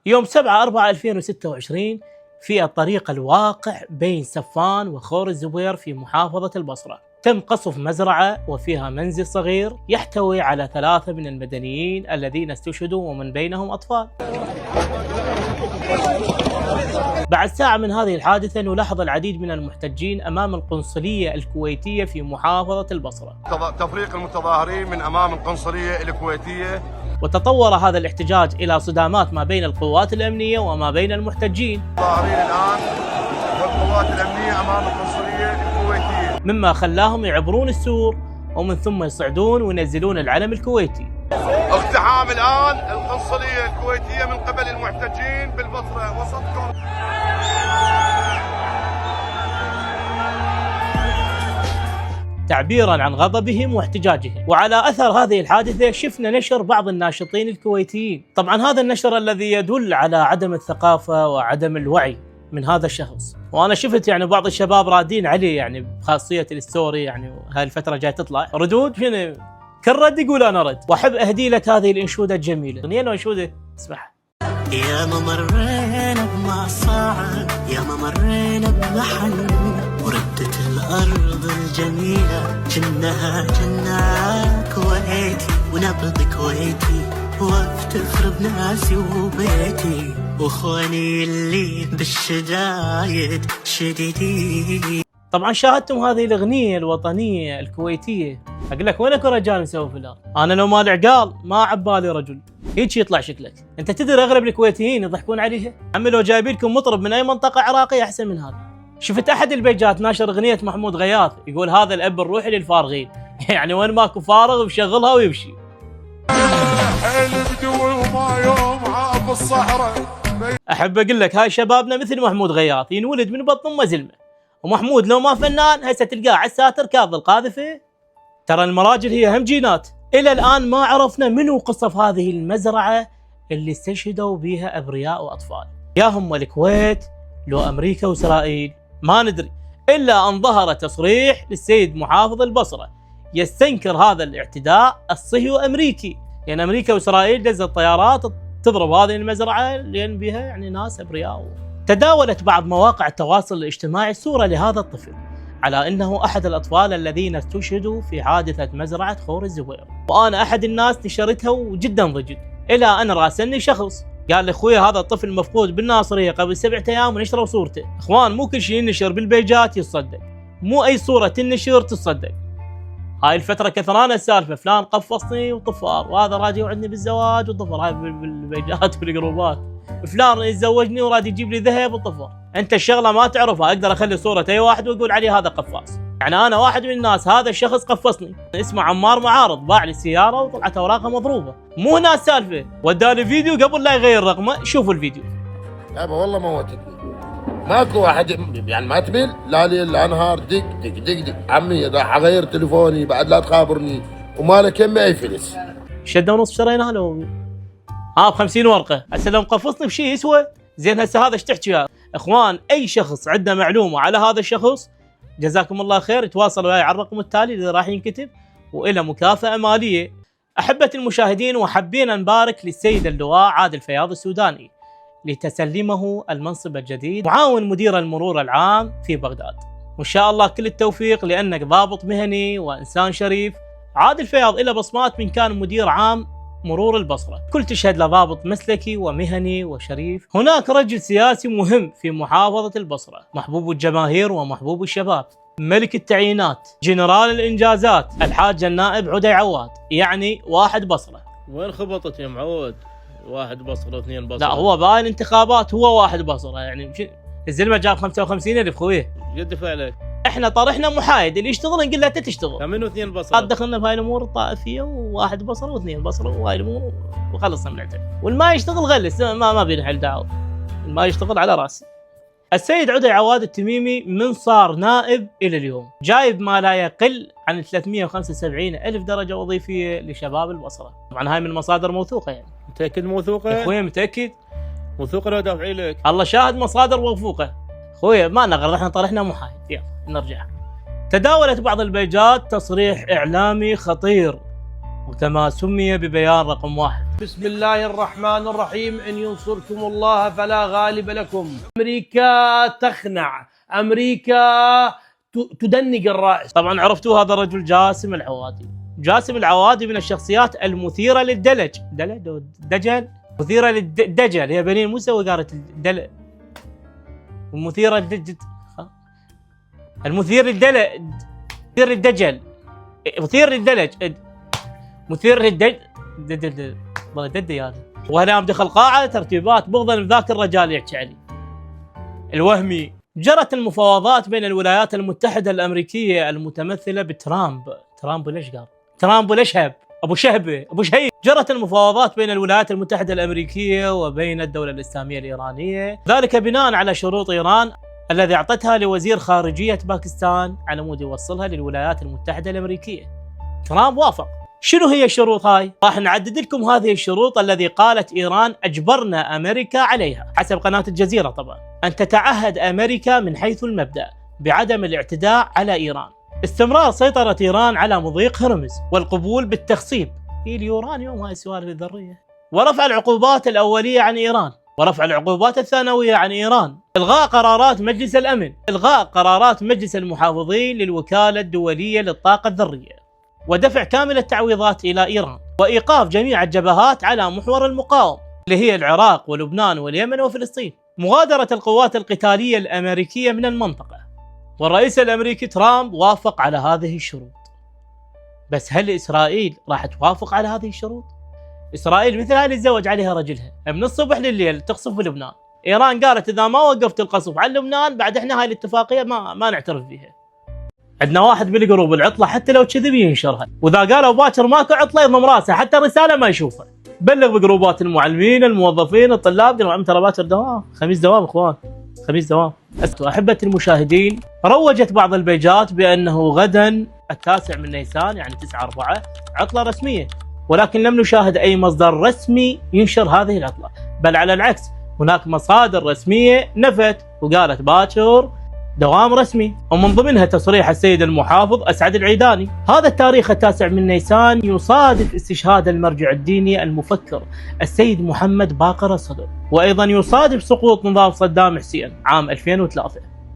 يوم 7/4/2026 في الطريق الواقع بين سفان وخور الزبير في محافظة البصرة تم قصف مزرعة وفيها منزل صغير يحتوي على 3 من المدنيين الذين استشهدوا ومن بينهم أطفال. بعد ساعة من هذه الحادثة نلاحظ العديد من المحتجين أمام القنصلية الكويتية في محافظة البصرة. تفريق المتظاهرين من أمام القنصلية الكويتية. وتطور هذا الاحتجاج إلى صدامات ما بين القوات الأمنية وما بين المحتجين. المتظاهرين الآن والقوات الأمنية أمام القنصلية الكويتية، مما خلاهم يعبرون السور ومن ثم يصعدون وينزلون العلم الكويتي. اقتحام الآن القنصلية الكويتية من قبل المحتجين بالبصرة وسطكم. تعبيرا عن غضبهم واحتجاجهم. وعلى أثر هذه الحادثة شفنا نشر بعض الناشطين الكويتيين. طبعا هذا النشر الذي يدل على عدم الثقافة وعدم الوعي من هذا الشخص. وانا شفت بعض الشباب رادين عليه بخاصية الستوري، هاي الفترة جاي تطلع ردود شنو كل رد يقول انا رد. واحب اهدي لك هذه الانشودة الجميلة. اغنية وانشودة اسمعها. يا ما مرينا بمصاعب، يا ما مرينا بمحن، وردت الأرض الجميلة جنها جنة كويتي ونبض كويتي، وافتخر بناسي وبيتي واخواني اللي بالشدايد شديدين. طبعا شاهدتم هذه الاغنيه الوطنيه الكويتيه. اقول لك وينك رجال نسوي في الارض؟ انا لو مالي عقال ما عبالي رجل هيك يطلع شكلك. انت تدري اغلب الكويتيين يضحكون عليها. عمي لو جايبين لكم مطرب من اي منطقه عراقيه احسن من هذا. شفت احد البيجات ناشر اغنيه محمود غياث يقول هذا الاب الروحي للفارغين. وين ماكو فارغ بشغلها ويمشي. احب اقول لك هاي شبابنا مثل محمود غياث ينولد من بطن امه زلمه. ومحمود لو ما فنان هسه تلقاه على الساتر كاظ القاذفه. ترى المراجل هي هم جينات. الى الان ما عرفنا منو قصف هذه المزرعه اللي استشهدوا بها ابرياء واطفال. يا هم الكويت لو امريكا واسرائيل ما ندري، الا ان ظهر تصريح للسيد محافظ البصره يستنكر هذا الاعتداء الصهيوني امريكي. لان امريكا واسرائيل دزت طيارات تضرب هذه المزرعه لان بها ناس ابرياء. تداولت بعض مواقع التواصل الاجتماعي صورة لهذا الطفل على انه احد الاطفال الذين استشهدوا في حادثة مزرعة خور الزبير. وانا احد الناس نشرتها وجدا ضجت، الى ان راسلني شخص قال لي اخوي هذا الطفل مفقود بالناصرية قبل 7 ايام ونشروا صورته. اخوان مو كل شيء ينشر بالبيجات يتصدق، مو اي صورة تنشر تصدق. هاي الفترة كثرانة السالفة فلان قفصني وطفار، وهذا راجع يوعدني بالزواج وطفر. هاي بالبيجات والجروبات فلان يتزوجني وراد يجيب لي ذهب وطفر. انت الشغله ما تعرفها اقدر اخلي صوره اي واحد واقول عليه هذا قفاص. انا واحد من الناس هذا الشخص قفصني اسمه عمار معارض، باع لي السياره وطلعت اوراقها مضروبه. مو هنا السالفه، وداني فيديو قبل لا يغير رقمه. شوفوا الفيديو. يابا والله موتتني، ماكو واحد ما تبيل لا ليل لا نهار دق دق دق دق. عمي اذا حغير تليفوني بعد لا تخابرني ومالك يمي اي فلس. شده ونص شريناها له ب50 ورقه. هسه لو مقفصني بشيء يسوى زين. هسه هذا ايش تحكي يا اخوان؟ اي شخص عنده معلومه على هذا الشخص جزاكم الله خير يتواصلوا وياي على الرقم التالي اللي راح ينكتب والى مكافاه ماليه. احبه المشاهدين وحبينا نبارك للسيد اللواء عادل فياض السوداني لتسلمه المنصب الجديد معاون مدير المرور العام في بغداد. وان شاء الله كل التوفيق لانك ضابط مهني وانسان شريف. عادل فياض له بصمات من كان مدير عام مرور البصرة، كل تشهد لضابط مسلكي ومهني وشريف. هناك رجل سياسي مهم في محافظة البصرة، محبوب الجماهير ومحبوب الشباب، ملك التعيينات، جنرال الإنجازات، الحاج النائب عدي عواد. واحد بصرة. وين خبطت يا معود؟ واحد بصرة واثنين بصرة. لا هو باين انتخابات هو واحد بصرة. الزلمة جاب 55,000 خويه. جد فعلك. احنا طرحنا محايد، اللي يشتغل نقول له انت تشتغل. منو 2 بصرة؟ قد دخلنا بهاي الامور الطائفيه، وواحد بصره واثنين بصره وهاي الامور وخلصنا من العتب. والما يشتغل غلس ما بينحل دعوه. ما يشتغل على راسي. السيد عدي عواد التميمي من صار نائب الى اليوم جايب ما لا يقل عن 375,000 درجه وظيفيه لشباب البصره. طبعا هاي من مصادر موثوقه. متاكد موثوقه؟ اخوي متاكد موثوقه لو دافعي لك. الله شاهد مصادر موثوقه. اخوي ما نغر، احنا طرحنا محايد. يلا نرجع. تداولت بعض البيجات تصريح اعلامي خطير وكما سمي ببيان رقم 1. بسم الله الرحمن الرحيم. إن ينصركم الله فلا غالب لكم. أمريكا تخنع، أمريكا تدنق الرأس. طبعا عرفتوا هذا الرجل جاسم العوادي. جاسم العوادي من الشخصيات المثيرة للدلج. دجل مثيرة للدجل، هي بنين موسى وقالت الدلج ومثيرة للدجل، المثير للدلج، مثير للدجل، مثير للدلج، مثير للدجل يعني. وهنا دخل قاعة ترتيبات بغضا لذاك الرجال يحكي علي الوهمي. جرت المفاوضات بين الولايات المتحدة الأمريكية المتمثلة بترامب. ترامب ليش قال؟ ترامب ليش هب؟ أبو شهبة، أبو شهيد. جرت المفاوضات بين الولايات المتحدة الأمريكية وبين الدولة الإسلامية الإيرانية، ذلك بناء على شروط إيران الذي أعطتها لوزير خارجية باكستان على مود يوصلها للولايات المتحدة الأمريكية. ترامب وافق. شنو هي الشروط هاي؟ راح نعدد لكم هذه الشروط الذي قالت إيران أجبرنا أمريكا عليها حسب قناة الجزيرة طبعا. أن تتعهد أمريكا من حيث المبدأ بعدم الاعتداء على إيران، استمرار سيطرة إيران على مضيق هرمز، والقبول بالتخصيب في اليورانيوم، هاي السوالف الذرية، ورفع العقوبات الأولية عن إيران، ورفع العقوبات الثانوية عن إيران، إلغاء قرارات مجلس الأمن، إلغاء قرارات مجلس المحافظين للوكالة الدولية للطاقة الذرية، ودفع كامل التعويضات إلى إيران، وإيقاف جميع الجبهات على محور المقاومة اللي هي العراق ولبنان واليمن وفلسطين، مغادرة القوات القتالية الأمريكية من المنطقة. والرئيس الأمريكي ترامب وافق على هذه الشروط. بس هل إسرائيل راح توافق على هذه الشروط؟ إسرائيل مثل هاي اللي تزوج عليها رجلها من الصبح لليل تقصف في لبنان. إيران قالت إذا ما وقفت القصف على لبنان بعد إحنا هاي الاتفاقية ما نعترف فيها. عندنا واحد بالجروب العطلة حتى لو كذب ينشرها، وإذا قالوا باكر ماكو عطلة يضم راسه حتى الرسالة ما يشوفها. بلغ بجروبات المعلمين، الموظفين، الطلاب، ترى باكر دوام، خميس دوام إخوان، خميس دوام. أحبة المشاهدين، روجت بعض البيجات بأنه غدا 9 نيسان يعني 9/4 عطلة رسمية، ولكن لم نشاهد أي مصدر رسمي ينشر هذه العطلة، بل على العكس هناك مصادر رسمية نفت وقالت باكر دوام رسمي، ومن ضمنها تصريح السيد المحافظ أسعد العيداني. هذا التاريخ 9 نيسان يصادف استشهاد المرجع الديني المفكر السيد محمد باقر الصدر، وأيضا يصادف سقوط نظام صدام حسين عام 2003.